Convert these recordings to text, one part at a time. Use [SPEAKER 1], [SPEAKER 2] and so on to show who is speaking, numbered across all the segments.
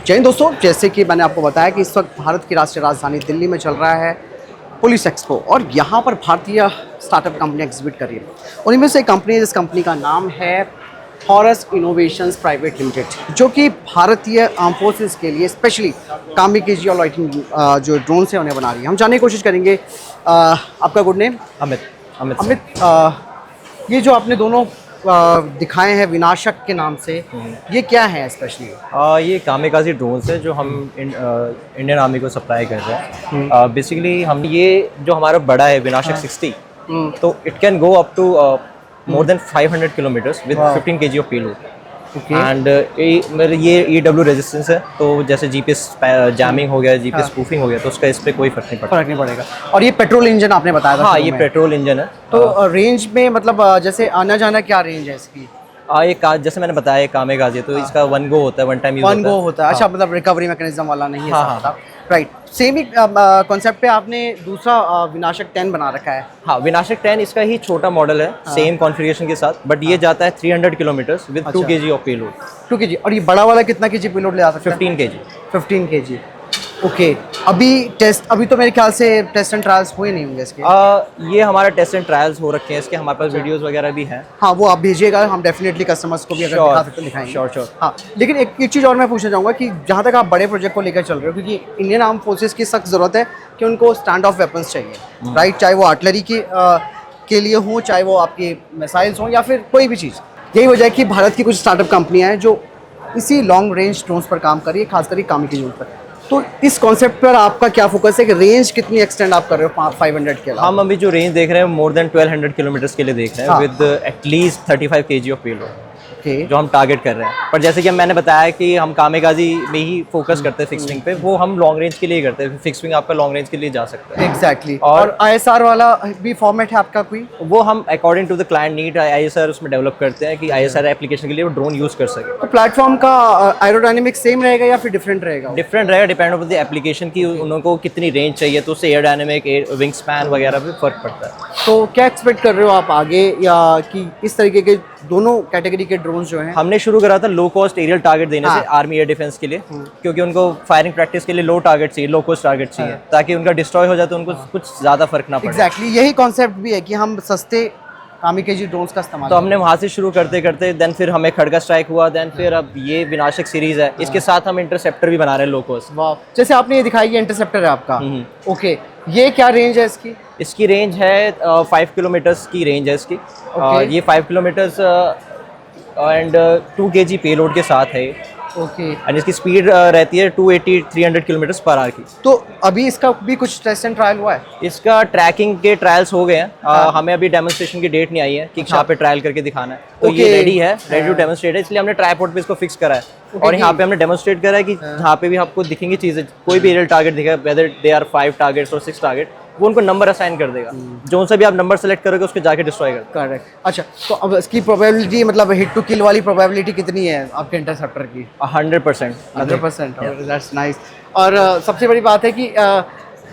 [SPEAKER 1] जय हिंद दोस्तों, जैसे कि मैंने आपको बताया कि इस वक्त भारत की राष्ट्रीय राजधानी दिल्ली में चल रहा है पुलिस एक्सपो और यहाँ पर भारतीय स्टार्टअप कंपनियाँ एग्जिबिट कर रही है। उन्हीं में से एक कंपनी है जिस कंपनी का नाम है हॉरस इनोवेशंस प्राइवेट लिमिटेड, जो कि भारतीय आर्म फोर्सेस के लिए स्पेशली कामिकेजी और लाइटिंग जो ड्रोन है उन्हें बना रही है। हम जानने की कोशिश करेंगे। आपका गुड नेम? अमित, ये जो आपने दोनों दिखाए हैं विनाशक के नाम से, ये क्या है स्पेशली?
[SPEAKER 2] ये कामिकाज़ी ड्रोन्स है जो हम इंडियन आर्मी को सप्लाई कर रहे हैं। बेसिकली हम ये जो हमारा बड़ा है विनाशक 60, तो it can go up to more than 500 kilometres with 15 kg of payload. And ये EW रेजिस्टेंस है, तो जैसे जीपीएस जैमिंग हो गया, जीपीएस स्पूफिंग हो गया, तो उसका इस पर कोई फर्क नहीं पड़ेगा।
[SPEAKER 1] और ये पेट्रोल इंजन आपने बताया था?
[SPEAKER 2] हाँ, ये पेट्रोल इंजन है।
[SPEAKER 1] तो रेंज में मतलब जैसे आना जाना क्या रेंज है इसकी?
[SPEAKER 2] ये जैसे मैंने बताया कामिकाज़ी, तो इसका वन गो होता है, वन टाइम यूज
[SPEAKER 1] होता है। अच्छा, मतलब रिकवरी मैकेनिज्म वाला नहीं है? राइट। सेम ही कॉन्सेप्ट पे आपने दूसरा विनाशक 10 बना रखा है।
[SPEAKER 2] हाँ, विनाशक 10 इसका ही छोटा मॉडल है, सेम कॉन्फ़िगरेशन के साथ, बट ये जाता है 300 kilometres with 2 kg of payload.
[SPEAKER 1] 2 kg। और ये बड़ा वाला कितना kg पेलोड ले जा सकता है? 15 kg। ओके। अभी तो मेरे ख्याल से टेस्ट एंड ट्रायल्स हुए नहीं होंगे इसके?
[SPEAKER 2] ये हमारा टेस्ट एंड ट्रायल्स हो रखे हैं इसके, हमारे पास वीडियोस वगैरह भी हैं।
[SPEAKER 1] हाँ, वो आप भेजिएगा, हम डेफिनेटली कस्टमर्स को भी अगर दिखा सकते हैं दिखाएंगे।
[SPEAKER 2] श्योर।
[SPEAKER 1] हाँ, लेकिन एक चीज़ और मैं पूछना चाहूँगा कि जहाँ तक आप बड़े प्रोजेक्ट को लेकर चल रहे हो, क्योंकि इंडियन आर्म फोर्सेस की सख्त ज़रूरत है कि उनको स्टैंड ऑफ वेपन्स चाहिए, राइट? चाहे वो आर्टिलरी के लिए हो, चाहे वो आपके मिसाइल्स हों या फिर कोई भी चीज़। यही वजह है कि भारत की कुछ स्टार्टअप कंपनियाँ हैं जो इसी लॉन्ग रेंज ड्रोन्स पर काम कर रही है, खासकर कामिकाज़ी ड्रोन पर। तो इस कॉन्सेप्ट पर आपका क्या फोकस है कि रेंज कितनी एक्सटेंड आप कर रहे हो 500 के अलावा?
[SPEAKER 2] हम अभी जो रेंज देख रहे हैं मोर देन 1200 किलोमीटर्स के लिए देख रहे हैं, with at least 35 kg of payload, जो हम टारगेट कर रहे हैं। पर जैसे कि मैंने बताया कि हम कामिकाज़ी में ही फोकस करते हैं फिक्स विंग पे, वो हम लॉन्ग रेंज के लिए करते हैं। फिक्स विंग आपका लॉन्ग रेंज के लिए जा सकता है।
[SPEAKER 1] एग्जैक्टली। और ISR वाला भी फॉर्मेट है आपका कोई?
[SPEAKER 2] वो हम according to the client need ISR उसमें डेवलप करते हैं कि ISR एप्लीकेशन के लिए वो ड्रोन यूज कर सके।
[SPEAKER 1] तो प्लेटफॉर्म का एरोडायनेमिक्स सेम रहेगा या फिर डिफरेंट रहेगा?
[SPEAKER 2] डिफरेंट रहेगा, डिपेंड ऑन द एप्लीकेशन की उनको कितनी रेंज चाहिए, तो उससे एयरडायनेमिक, विंग स्पैन वगैरह पे फर्क पड़ता है।
[SPEAKER 1] तो क्या एक्सपेक्ट कर रहे हो आप आगे, या कि इस तरीके के दोनों कैटेगरी के ड्रोन्स जो हैं? हमने
[SPEAKER 2] शुरू करा था लो कॉस्ट एरियल टारगेट देने से आर्मी एयर डिफेंस के लिए, क्योंकि उनको फायरिंग प्रैक्टिस के लिए लो टारगेट चाहिए, लो कॉस्ट टारगेट चाहिए, ताकि उनका डिस्ट्रॉय हो जाए तो उनको कुछ ज़्यादा फर्क ना पड़े।
[SPEAKER 1] एग्जैक्टली, यही कॉन्सेप्ट भी है कि हम सस्ते कामिकाज़ी ड्रोन्स का इस्तेमाल।
[SPEAKER 2] तो हमने वहाँ से शुरू करते करते देन फिर हमें खड़गा स्ट्राइक हुआ, देन फिर अब ये विनाशक सीरीज है, इसके साथ हम इंटरसेप्टर भी बना रहे हैं लो कॉस्ट।
[SPEAKER 1] वाह, जैसे आपने ये दिखाई, ये इंटरसेप्टर है आपका। ओके, ये क्या रेंज है इसकी?
[SPEAKER 2] इसकी रेंज है 5 किलोमीटर्स की रेंज है इसकी। ये 5 किलोमीटर्स एंड 2 kg पेलोड के साथ है।
[SPEAKER 1] ओके।
[SPEAKER 2] एंड इसकी स्पीड रहती है 280-300 किलोमीटर्स पर आवर की।
[SPEAKER 1] तो अभी इसका भी कुछ टेस्ट एंड ट्रायल हुआ है?
[SPEAKER 2] इसका ट्रैकिंग के ट्रायल्स हो गए हैं। हमें अभी डेमोन्स्ट्रेशन की डेट नहीं आई है कि कहाँ पे ट्रायल करके दिखाना है, तो ये रेडी है, रेडी टू डेमोन्स्ट्रेट है, इसलिए हमने ट्राइपॉड पे इसको फिक्स करा है। और यहाँ पे हमने डेमोन्स्ट्रेट करा है कि जहाँ पे भी आपको दिखेंगी चीज़ें, कोई भी एरियल टारगेट दिखेगा, वेदर दे आर 5 टारगेट्स और 6 टारगेट, वो उनको नंबर असाइन कर देगा। जो उनसे भी आप नंबर सेलेक्ट करोगे उसके जाके डिस्ट्रॉय कर।
[SPEAKER 1] करेक्ट। अच्छा, तो अब इसकी प्रोबेबिलिटी, मतलब हिट टू किल वाली प्रोबेबिलिटी कितनी है आपके इंटरसेप्टर की?
[SPEAKER 2] 100%।
[SPEAKER 1] 100%। That's nice. और सबसे बड़ी बात है कि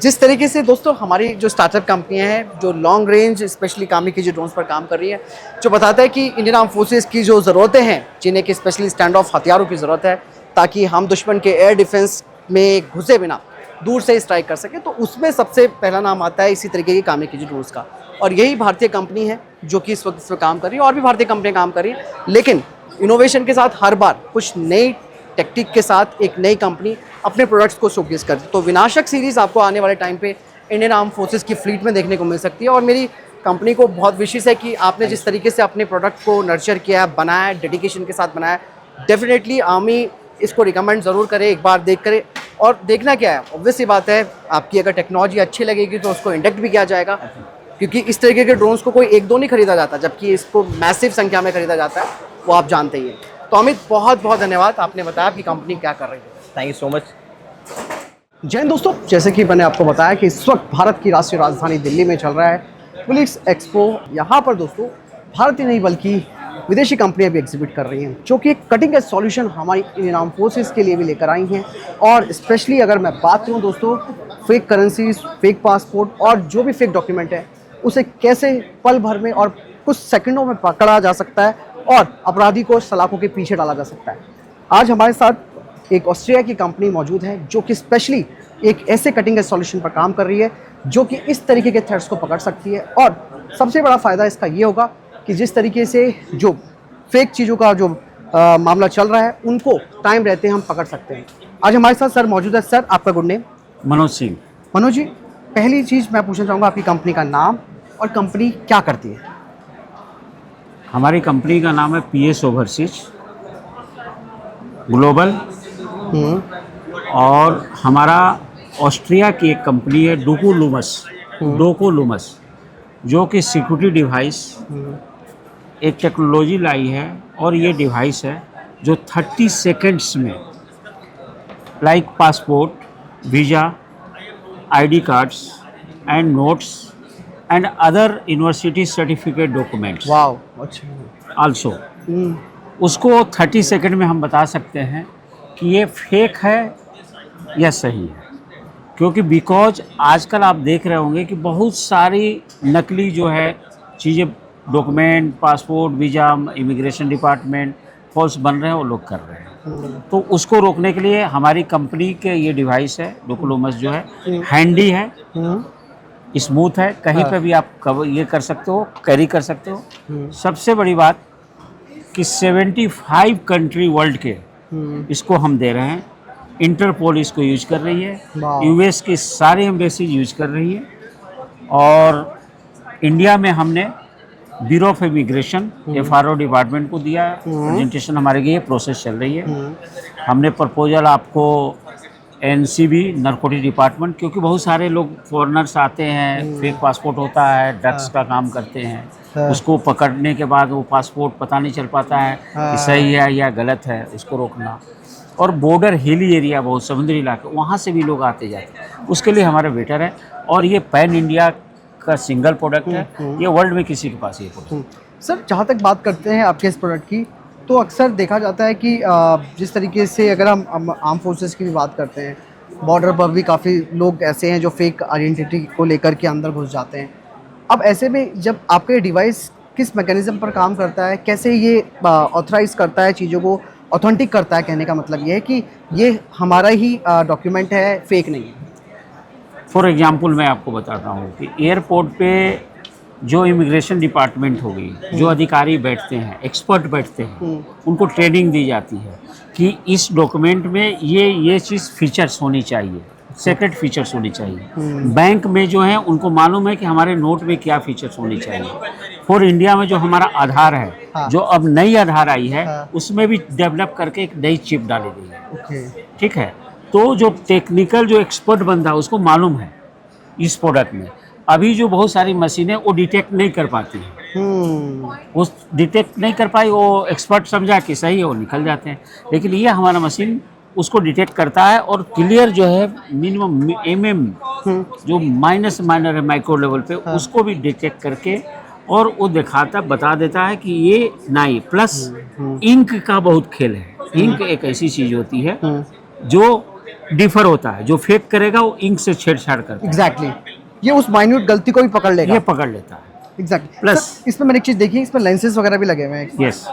[SPEAKER 1] जिस तरीके से दोस्तों हमारी जो स्टार्टअप कंपनियां हैं जो लॉन्ग रेंज स्पेशली कामिकाज़ी ड्रोन्स पर काम कर रही हैं, जो बताता है कि इंडियन आर्म फोर्सेस की जो ज़रूरतें हैं, जिन्हें कि स्पेशली स्टैंड ऑफ हथियारों की ज़रूरत है, ताकि हम दुश्मन के एयर डिफेंस में घुसे बिना दूर से स्ट्राइक कर सके, तो उसमें सबसे पहला नाम आता है इसी तरीके की कामिकाज़ी ड्रोन्स का। और यही भारतीय कंपनी है जो कि इस वक्त इस पर काम कर रही है, और भी भारतीय कंपनियां काम कर रही हैं, लेकिन इनोवेशन के साथ हर बार कुछ नई टेक्निक के साथ एक नई कंपनी अपने प्रोडक्ट्स को शोकेस करती है। तो विनाशक सीरीज़ आपको आने वाले टाइम पे इंडियन आर्म फोर्सेस की फ्लीट में देखने को मिल सकती है। और मेरी कंपनी को बहुत विशेष है कि आपने जिस तरीके से अपने प्रोडक्ट को नर्चर किया, बनाया, डेडिकेशन के साथ बनाया, डेफिनेटली आर्मी इसको रिकमेंड ज़रूर करे, एक बार देख करे। और देखना क्या है, ऑब्वियस सी बात है, आपकी अगर टेक्नोलॉजी अच्छी लगेगी तो उसको इंडक्ट भी किया जाएगा, क्योंकि इस तरीके के ड्रोन्स को कोई एक दो नहीं खरीदा जाता, जबकि इसको मैसिव संख्या में खरीदा जाता है, वो आप जानते ही हैं। तो अमित, बहुत बहुत धन्यवाद, आपने बताया आपकी कंपनी क्या कर रही है।
[SPEAKER 2] Thank you so much.
[SPEAKER 1] जय हिंद दोस्तों, जैसे कि मैंने आपको बताया कि इस वक्त भारत की राष्ट्रीय राजधानी दिल्ली में चल रहा है पुलिस एक्सपो। यहाँ पर दोस्तों भारतीय नहीं बल्कि विदेशी कंपनियां भी एग्जिबिट कर रही हैं, जो कि एक कटिंग एज सॉल्यूशन हमारी इंडियन आर्म फोर्सेस के लिए भी लेकर आई हैं। और स्पेशली अगर मैं बात करूं दोस्तों, फेक करेंसीज, फेक पासपोर्ट और जो भी फेक डॉक्यूमेंट है, उसे कैसे पल भर में और कुछ सेकंडों में पकड़ा जा सकता है और अपराधी को सलाखों के पीछे डाला जा सकता है। आज हमारे साथ एक ऑस्ट्रिया की कंपनी मौजूद है जो कि स्पेशली एक ऐसे कटिंग एज सॉल्यूशन पर काम कर रही है जो कि इस तरीके के थ्रेड्स को पकड़ सकती है। और सबसे बड़ा फ़ायदा इसका ये होगा कि जिस तरीके से जो फेक चीज़ों का जो मामला चल रहा है उनको टाइम रहते हम पकड़ सकते हैं। आज हमारे साथ सर मौजूद है। सर आपका गुड नेम?
[SPEAKER 3] मनोज सिंह।
[SPEAKER 1] मनोज जी, पहली चीज़ मैं पूछना चाहूँगा आपकी कंपनी का नाम और कंपनी क्या करती है?
[SPEAKER 3] हमारी कंपनी का नाम है PS ओवरसीज ग्लोबल, और हमारा ऑस्ट्रिया की एक कंपनी है डोको लूमस, जो कि सिक्योरिटी डिवाइस एक टेक्नोलॉजी लाई है। और ये डिवाइस है जो 30 सेकेंड्स में like passport, visa, ID cards and notes and other university certificate documents
[SPEAKER 1] wow, अच्छा।
[SPEAKER 3] आल्सो उसको 30 सेकंड में हम बता सकते हैं कि ये फेक है या सही है। क्योंकि बिकॉज आजकल आप देख रहे होंगे कि बहुत सारी नकली जो है चीज़ें, document, passport, visa, immigration department false बन रहे हैं, वो लोग कर रहे हैं। तो उसको रोकने के लिए हमारी कंपनी के ये डिवाइस है डोकोलूमस, जो है हैंडी है, स्मूथ है, कहीं पे भी आप ये कर सकते हो, कैरी कर सकते हो। सबसे बड़ी बात कि 75 कंट्री वर्ल्ड के इसको हम दे रहे हैं। इंटरपोल इसको यूज कर रही है, US की सारी एम्बेसीज यूज कर रही है, और इंडिया में हमने bureau of immigration FRO department को दिया है। प्रेजेंटेशन हमारे की प्रोसेस चल रही है। हमने प्रपोजल आपको NCB नारकोटिक डिपार्टमेंट, क्योंकि बहुत सारे लोग फॉरेनर्स आते हैं, फेक पासपोर्ट होता है, ड्रग्स का काम करते हैं, उसको पकड़ने के बाद वो पासपोर्ट पता नहीं चल पाता है कि सही है या गलत है, उसको रोकना। और बॉर्डर हिली एरिया, बहुत समुद्री इलाके, वहाँ से भी लोग आते जाते हैं, उसके लिए हमारा बेटर है। और ये पैन इंडिया का सिंगल प्रोडक्ट है, ये वर्ल्ड में किसी के पास ये प्रोडक्ट।
[SPEAKER 1] सर जहाँ तक बात करते हैं आपके इस प्रोडक्ट की, तो अक्सर देखा जाता है कि जिस तरीके से अगर हम आर्म फोर्सेस की भी बात करते हैं, बॉर्डर पर भी काफ़ी लोग ऐसे हैं जो फेक आइडेंटिटी को लेकर के अंदर घुस जाते हैं। अब ऐसे में जब आपका ये डिवाइस किस मैकेनिज़्म पर काम करता है, कैसे ये ऑथराइज़ करता है, चीज़ों को ऑथेंटिक करता है? कहने का मतलब ये है कि ये हमारा ही डॉक्यूमेंट है, फेक नहीं है।
[SPEAKER 3] फॉर एग्जांपल मैं आपको बताता हूँ कि एयरपोर्ट पे जो इमिग्रेशन डिपार्टमेंट होगी, जो अधिकारी बैठते हैं, एक्सपर्ट बैठते हैं, उनको ट्रेनिंग दी जाती है कि इस डॉक्यूमेंट में ये चीज़ फीचर्स होनी चाहिए, सेक्रेट फीचर्स होनी चाहिए। बैंक में जो है उनको मालूम है कि हमारे नोट में क्या फीचर्स होनी चाहिए। फॉर इंडिया में जो हमारा आधार है, जो अब नई आधार आई है, उसमें भी डेवलप करके एक नई चिप डाली गई है। ठीक है, तो जो टेक्निकल जो एक्सपर्ट बंदा है उसको मालूम है इस प्रोडक्ट में। अभी जो बहुत सारी मशीनें वो डिटेक्ट नहीं कर पाती हैं, वो डिटेक्ट नहीं कर पाई, वो एक्सपर्ट समझा कि सही है, वो निकल जाते हैं। लेकिन ये हमारा मशीन उसको डिटेक्ट करता है और क्लियर जो है मिनिमम जो माइनर है माइक्रो लेवल पे, उसको भी डिटेक्ट करके और वो दिखाता, बता देता है कि ये नहीं। प्लस इंक का बहुत खेल है। इंक एक ऐसी चीज़ होती है जो डिफर होता है, जो फेक करेगा वो इंक से छेड़छाड़ करता है।
[SPEAKER 1] एग्जैक्टली, ये उस माइन्यूट गलती को भी पकड़ लेगा,
[SPEAKER 3] ये पकड़ लेता है।
[SPEAKER 1] एग्जैक्टली।
[SPEAKER 3] प्लस
[SPEAKER 1] इसमें मैंने एक चीज़ देखी, इसमें लेंसेज वगैरह भी लगे हुए हैं।
[SPEAKER 3] यस,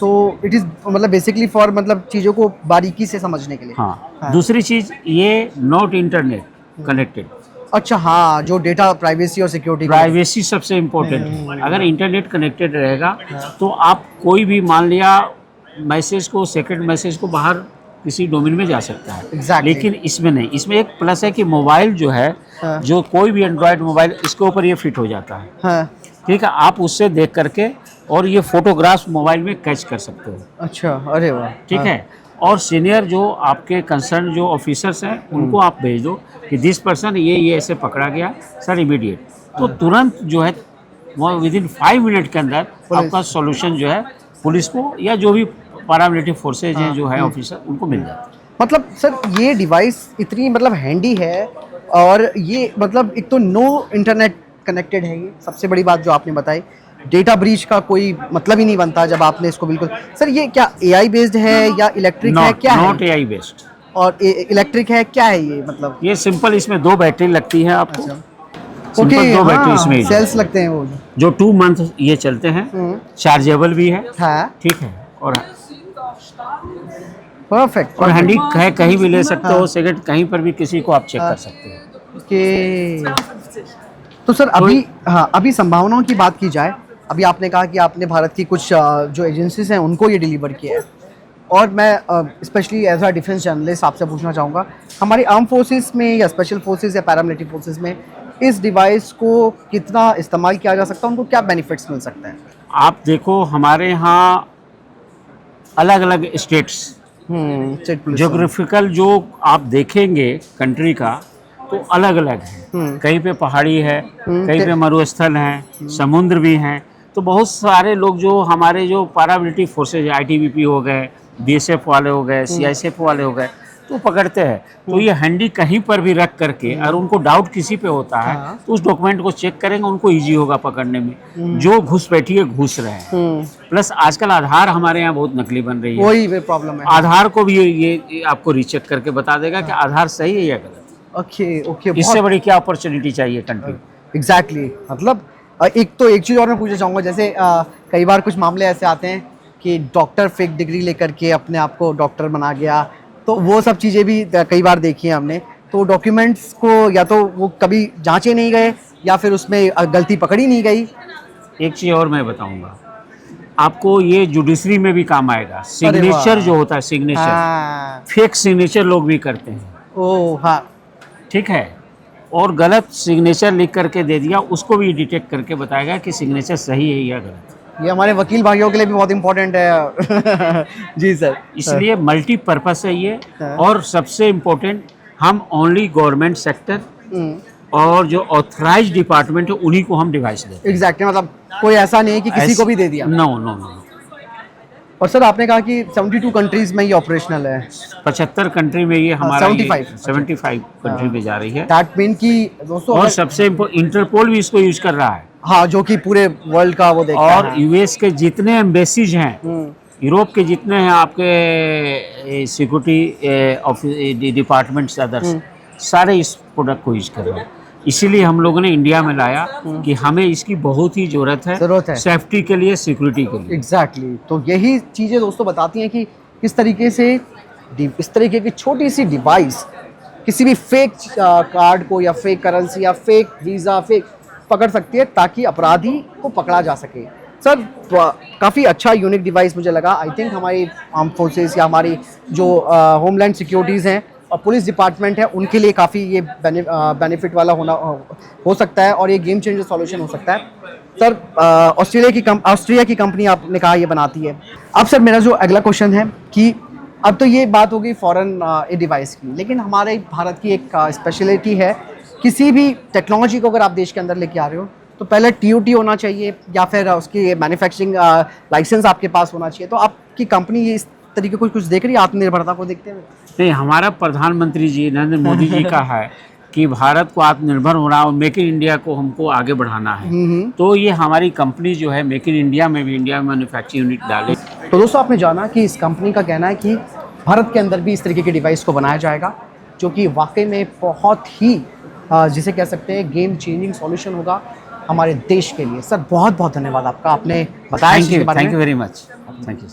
[SPEAKER 1] सो इट इज़ मतलब बेसिकली फॉर मतलब चीज़ों को बारीकी से समझने के लिए।
[SPEAKER 3] हाँ। दूसरी चीज़, ये नॉट इंटरनेट कनेक्टेड।
[SPEAKER 1] अच्छा, हाँ, जो डेटा प्राइवेसी और सिक्योरिटी,
[SPEAKER 3] प्राइवेसी सबसे इम्पोर्टेंट है। अगर इंटरनेट कनेक्टेड रहेगा तो आप कोई भी, मान लिया, मैसेज को, सेक्रेट मैसेज को बाहर किसी डोमेन में जा सकता है।
[SPEAKER 1] Exactly.
[SPEAKER 3] लेकिन इसमें नहीं। इसमें एक प्लस है कि मोबाइल जो है, जो कोई भी एंड्रॉयड मोबाइल, इसके ऊपर ये फिट हो जाता है।
[SPEAKER 1] हाँ।
[SPEAKER 3] ठीक है, आप उससे देख करके और ये फोटोग्राफ्स मोबाइल में कैच कर सकते हो।
[SPEAKER 1] अच्छा, अरे वाह।
[SPEAKER 3] ठीक है, और सीनियर जो आपके कंसर्न जो ऑफिसर्स हैं उनको आप भेज दो कि दिस पर्सन ये ऐसे पकड़ा गया सर, इमीडिएट, तो तुरंत जो है वो विदिन 5 मिनट के अंदर आपका सॉल्यूशन जो है पुलिस को या जो भी पैरामिलिट्री फोर्सेज हैं जो है ऑफिसर, उनको मिल जाता है।
[SPEAKER 1] मतलब सर ये डिवाइस इतनी मतलब हैंडी है, और ये मतलब एक तो नो इंटरनेट कनेक्टेड है, ये सबसे बड़ी बात जो आपने बताई। डेटा ब्रीच का कोई मतलब ही नहीं बनता जब आपने इसको बिल्कुल। सर ये क्या AI बेस्ड है या इलेक्ट्रिक है, क्या है?
[SPEAKER 3] Not AI based.
[SPEAKER 1] और इलेक्ट्रिक है, क्या है ये मतलब?
[SPEAKER 3] ये सिंपल, इसमें 2 बैटरी लगती है आपको।
[SPEAKER 1] ओके,
[SPEAKER 3] सिंपल 2 बैटरी इसमें ही
[SPEAKER 1] सेल्स लगते हैं वो
[SPEAKER 3] जो 2 मंथ ये चलते हैं। चार्जेबल भी है।
[SPEAKER 1] हाँ।
[SPEAKER 3] ठीक है, और
[SPEAKER 1] परफेक्ट।
[SPEAKER 3] और हैंडी है, कहीं भी ले सकते हो, सेकंड कहीं पर भी किसी को आप चेक कर सकते हो।
[SPEAKER 1] ओके। तो सर अभी, हाँ, अभी संभावनाओं की बात की जाए, अभी आपने कहा कि आपने भारत की कुछ जो एजेंसीज हैं उनको ये डिलीवर किया है, और मैं specially as a defence journalist आपसे पूछना चाहूँगा, हमारी आर्म फोर्सेस में या स्पेशल फोर्सेस या पैरामिलिट्री फोर्सेस में इस डिवाइस को कितना इस्तेमाल किया जा सकता है, उनको क्या बेनिफिट्स मिल सकते हैं?
[SPEAKER 3] आप देखो हमारे यहाँ अलग अलग स्टेट्स,
[SPEAKER 1] स्टेट पुलिस।
[SPEAKER 3] ज्योग्राफिकल जो आप देखेंगे कंट्री का, तो अलग अलग है। कहीं पे पहाड़ी है, कहीं पे मरुस्थल है, समुद्र भी हैं। तो बहुत सारे लोग जो हमारे जो पैरामिलिट्री फोर्सेज, आईटीबीपी हो गए, बीएसएफ वाले हो गए, सीआईएसएफ वाले हो गए, तो पकड़ते हैं। तो ये हैंडी कहीं पर भी रख करके, और उनको डाउट किसी पे होता है तो उस डॉक्यूमेंट को चेक करेंगे, उनको इजी होगा पकड़ने में। जो घुसपैठिए घुस रहे हैं। प्लस आजकल आधार हमारे यहाँ बहुत नकली बन रही है,
[SPEAKER 1] वही प्रॉब्लम है।
[SPEAKER 3] आधार को भी ये आपको रीचेक करके बता देगा कि आधार सही है या गलत।
[SPEAKER 1] Okay okay.
[SPEAKER 3] इससे बड़ी क्या अपॉर्चुनिटी चाहिए कंट्री।
[SPEAKER 1] एग्जैक्टली। मतलब एक चीज़ और मैं पूछना चाहूँगा, जैसे कई बार कुछ मामले ऐसे आते हैं कि डॉक्टर फेक डिग्री लेकर के अपने आप को डॉक्टर बना गया, तो वो सब चीज़ें भी कई बार देखी हैं हमने। तो डॉक्यूमेंट्स को या तो वो कभी जांचे नहीं गए या फिर उसमें गलती पकड़ी नहीं गई।
[SPEAKER 3] एक चीज़ और मैं बताऊंगा आपको, ये जुडिशरी में भी काम आएगा। सिग्नेचर जो होता है, सिग्नेचर,
[SPEAKER 1] हाँ।
[SPEAKER 3] फेक सिग्नेचर लोग भी करते हैं।
[SPEAKER 1] ओह हाँ।
[SPEAKER 3] ठीक है, और गलत सिग्नेचर लिख करके दे दिया, उसको भी डिटेक्ट करके बताएगा कि सिग्नेचर सही है या गलत।
[SPEAKER 1] ये हमारे वकील भाइयों के लिए भी बहुत इंपॉर्टेंट है। जी सर।
[SPEAKER 3] इसलिए मल्टीपर्पस है ये।
[SPEAKER 1] हाँ।
[SPEAKER 3] और सबसे इम्पोर्टेंट, हम ओनली गवर्नमेंट सेक्टर और जो ऑथराइज डिपार्टमेंट है उन्हीं को हम डिवाइस देते हैं।
[SPEAKER 1] एग्जैक्टली। मतलब कोई ऐसा नहीं है कि किसी को भी दे दिया।
[SPEAKER 3] No no no.
[SPEAKER 1] और सर आपने कहा कि 72 कंट्रीज में ये ऑपरेशनल है।
[SPEAKER 3] 75 कंट्री में ये हमारा
[SPEAKER 1] 75
[SPEAKER 3] कंट्री में जा रही है।
[SPEAKER 1] दैट मीन कि दोस्तों,
[SPEAKER 3] और सबसे इंटरपोल भी इसको यूज कर रहा है।
[SPEAKER 1] हाँ, जो कि पूरे वर्ल्ड का वो देखता
[SPEAKER 3] और
[SPEAKER 1] है।
[SPEAKER 3] यूएस के जितने एम्बेसीज हैं, यूरोप के जितने हैं आपके सिक्योरिटी डिपार्टमेंट्स अदर्स, सारे इस प्रोडक्ट को यूज कर रहे हैं। इसीलिए हम लोगों ने इंडिया में लाया कि हमें इसकी बहुत ही जरूरत है सेफ्टी के लिए, सिक्योरिटी के लिए।
[SPEAKER 1] एग्जैक्टली। तो यही चीज़ें दोस्तों बताती हैं कि किस तरीके से इस तरीके की छोटी सी डिवाइस किसी भी फेक कार्ड को या फेक करेंसी या फेक वीज़ा फेक पकड़ सकती है, ताकि अपराधी को पकड़ा जा सके। सर काफ़ी अच्छा यूनिक डिवाइस मुझे लगा। आई थिंक हमारी आर्म फोर्सेस या हमारी जो होमलैंड सिक्योरिटीज़ हैं और पुलिस डिपार्टमेंट है, उनके लिए काफ़ी ये बेनिफिट वाला हो सकता है, और ये गेम चेंजर सॉल्यूशन हो सकता है। सर ऑस्ट्रिया की कंपनी आपने कहा ये बनाती है। अब सर मेरा जो अगला क्वेश्चन है कि अब तो ये बात हो गई फॉरेन डिवाइस की, लेकिन हमारे भारत की एक स्पेशलिटी है, किसी भी टेक्नोलॉजी को अगर आप देश के अंदर लेके आ रहे हो तो पहले TOT होना चाहिए या फिर उसकी मैन्युफैक्चरिंग लाइसेंस आपके पास होना चाहिए। तो आपकी कंपनी ये इस तरीके को कुछ देख रही है आत्मनिर्भरता को देखते हुए?
[SPEAKER 3] नहीं, हमारा प्रधानमंत्री जी नरेंद्र मोदी जी का है कि भारत को आत्मनिर्भर होना और मेक इन इंडिया को हमको आगे बढ़ाना है। तो ये हमारी कंपनी जो है मेक इन इंडिया में भी इंडिया में मैन्युफैक्चरिंग यूनिट डाले।
[SPEAKER 1] तो दोस्तों आपने जाना कि इस कंपनी का कहना है कि भारत के अंदर भी इस तरीके के डिवाइस को बनाया जाएगा, जो कि वाकई में बहुत ही जिसे कह सकते हैं गेम चेंजिंग सॉल्यूशन होगा हमारे देश के लिए। सर बहुत बहुत धन्यवाद आपका, आपने बताया।
[SPEAKER 3] Thank you very much. Thank you.